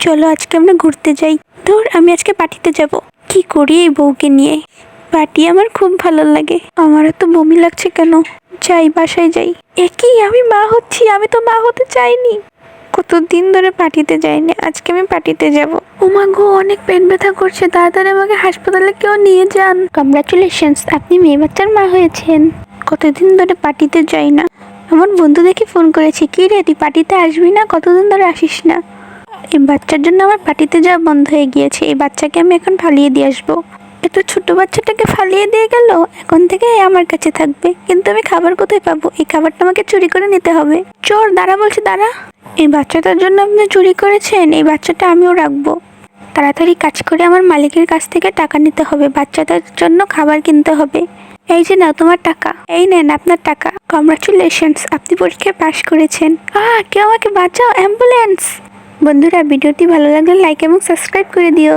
চলো আজকে আমরা ঘুরতে যাই। ধুর, আমি আজকে পার্টিতে যাব। কি করি এই বউকে নিয়ে? পার্টি আমার খুব ভালো লাগে। আমার তো বমি লাগছে কেন? যাই, বাসায় যাই। একই, আমি মা হচ্ছি? আমি তো মা হতে চাইনি। কতদিন ধরে পার্টিতে যাইনি, আজকে আমি পার্টিতে যাব। ও মা গো, অনেক পেট ব্যথা করছে, তাড়াতাড়ি আমাকে হাসপাতালে কেউ নিয়ে যান। কংগ্রাচুলেশনস, আপনি মেয়ে বাচ্চার মা হয়েছেন। কতদিন ধরে পার্টিতে যাই না। আমার বন্ধু দেখে ফোন করেছে, কি রে তুই পার্টিতে আসবি না? কতদিন ধরে আসিস না। এই বাচ্চার জন্য আমার পার্টিতে যাওয়া বন্ধ হয়ে গিয়েছে। এই বাচ্চাকে আমি এখন ফালিয়ে দিয়ে আসবো। এত ছোট বাচ্চাটাকে ফালিয়ে দিয়ে গেল, এখন থেকে আমার কাছে থাকবে। কিন্তু আমি খাবার কোথায় পাবো? এই খাবারটা আমাকে চুরি করে নিতে হবে। চোর, দাঁড়া বলছি, দাঁড়া। এই বাচ্চাটার জন্য আপনি চুরি করেছেন, এই বাচ্চাটা আমিও রাখবো। তাড়াতাড়ি কাজ করে আমার মালিকের কাছ থেকে টাকা নিতে হবে, বাচ্চাটার জন্য খাবার কিনতে হবে। এই যে নাও তোমার টাকা, এই নেন আপনার টাকা। কংগ্রাচুলেশনস, আপনি পরীক্ষায় পাশ করেছেন। কেউ আমাকে বাঁচাও, অ্যাম্বুলেন্স। বন্ধুরা, ভিডিওটি ভালো লাগলে লাইক এবং সাবস্ক্রাইব করে দিও।